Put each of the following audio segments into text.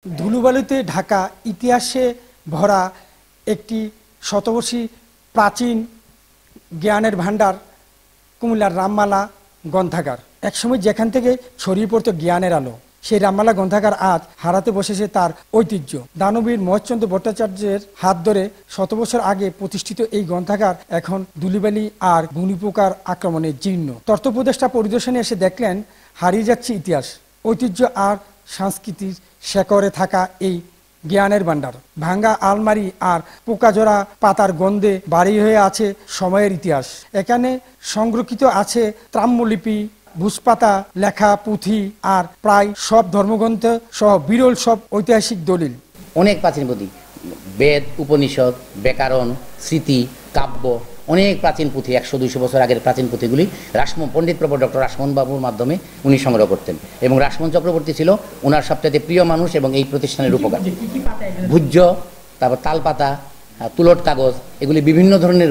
ধুলোবালিতে ঢাকা ইতিহাসে ভরা একটি শতবর্ষী প্রাচীন জ্ঞানের ভাণ্ডার কুমিল্লার রামমালা গ্রন্থাগার। একসময় যেখান থেকে ছড়িয়ে পড়তো জ্ঞানের আলো, সেই রামমালা গ্রন্থাগার আজ হারাতে বসেছে তার ঐতিহ্য। দানবীর মহেশচন্দ্র ভট্টাচার্যের হাত ধরে শতবছর আগে প্রতিষ্ঠিত এই গ্রন্থাগার এখন ধুলোবালি আর ঘূর্ণিপোকার আক্রমণে জীর্ণ। তথ্য উপদেষ্টা পরিদর্শনে এসে দেখলেন হারিয়ে যাচ্ছে ইতিহাস, ঐতিহ্য আর সংস্কৃতির শেকড়ে থাকা এই জ্ঞানের ভাণ্ডার। ভাঙ্গা আলমারি আর পোকাজোড়া পাতার গন্ধে বাড়ি হয়ে আছে সময়ের ইতিহাস। এখানে সংরক্ষিত আছে ত্রাম্যলিপি, ভূসপাতা, লেখা পুঁথি আর প্রায় সব ধর্মগ্রন্থ সহ বিরল সব ঐতিহাসিক দলিল। অনেক প্রাচীন পুঁথি, বেদ, উপনিষদ, ব্যাকরণ, স্মৃতি, কাব্য, অনেক প্রাচীন পুঁথি, 100-200 বছর আগের প্রাচীন পুঁথিগুলি পণ্ডিত প্রফেসর ডক্টর রাসমোহন বাবুর মাধ্যমে উনি সংগ্রহ করতেন। এবং রাসমোহন চক্রবর্তী ছিল ওনার সবচেয়ে প্রিয় মানুষ এবং এই প্রতিষ্ঠানের রূপকার। ভূজ্য, তারপর তালপাতা, তুলট কাগজ, এগুলি বিভিন্ন ধরনের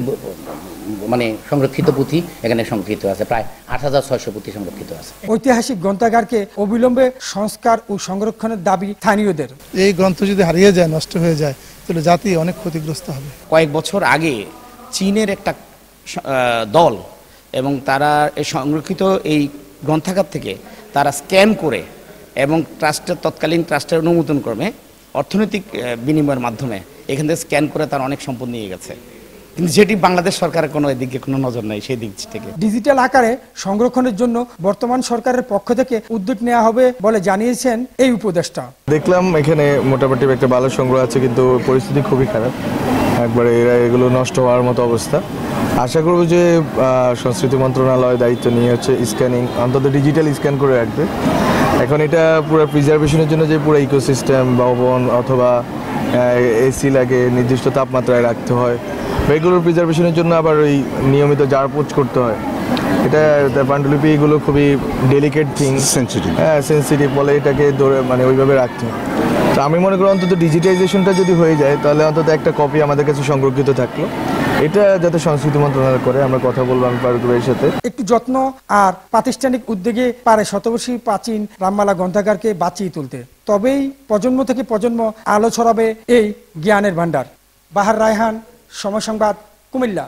সংরক্ষিত পুঁথি এখানে সংরক্ষিত আছে। প্রায় 8600 পুঁথি সংরক্ষিত আছে। ঐতিহাসিক গ্রন্থাগারকে অবিলম্বে সংস্কার ও সংরক্ষণের দাবি স্থানীয়দের। এই গ্রন্থ যদি হারিয়ে যায়, নষ্ট হয়ে যায়, তাহলে জাতি অনেক ক্ষতিগ্রস্ত হবে। কয়েক বছর আগে চীনের একটা দল এবং তারা সংরক্ষিত এই গ্রন্থাগার থেকে তারা স্ক্যান করে এবং ট্রাস্টের তৎকালীন ট্রাস্টের অনুমোদন ক্রমে অর্থনৈতিক বিনিময়ের মাধ্যমে এখান থেকে স্ক্যান করে তারা অনেক সম্পদ নিয়ে গেছে, কিন্তু যেটি বাংলাদেশ সরকারের কোনো এদিকে কোনো নজর নাই। সেই দিক থেকে ডিজিটাল আকারে সংরক্ষণের জন্য বর্তমান সরকারের পক্ষ থেকে উদ্যোগ নেওয়া হবে বলে জানিয়েছেন এই উপদেষ্টা। দেখলাম এখানে মোটামুটি একটা ভালো সংগ্রহ আছে, কিন্তু পরিস্থিতি খুবই খারাপ, একবারে এগুলো নষ্ট হওয়ার মতো অবস্থা। আশা করব যে সংস্কৃতি মন্ত্রণালয় দায়িত্ব নিয়ে হচ্ছে স্ক্যানিং, অন্তত ডিজিটাল স্ক্যান করে রাখবে। এখন এটা পুরো প্রিজার্ভেশনের জন্য যে পুরো ইকোসিস্টেম, ভবন অথবা এসি লাগে, নির্দিষ্ট তাপমাত্রায় রাখতে হয়, এগুলোর প্রিজার্ভেশনের জন্য আবার ওই নিয়মিত জারপোচ করতে হয়। এটা পাণ্ডুলিপি এগুলো খুবই ডেলিকেট থিং, সেন্সিটিভ বলে, এটাকে ধরে ওইভাবে রাখতে হয়। তো আমি মনে করি অন্তত ডিজিটাইজেশনটা যদি হয়ে যায় তাহলে অন্তত একটা কপি আমাদের কাছে সংরক্ষিত থাকলো। এটা যাতে সংস্কৃতি মন্ত্রণালয় করে, আমরা কথা বলবো আমি ফারুক ভাইয়ের সাথে। একটু যত্ন আর প্রাতিষ্ঠানিক উদ্যোগে পারে শতবর্ষী প্রাচীন রামমালা গ্রন্থাগারকে বাঁচিয়ে তুলতে। তবেই প্রজন্ম থেকে প্রজন্ম আলো ছড়াবে এই জ্ঞানের ভাণ্ডার। বাহার রায়হান, সময় সংবাদ, কুমিল্লা।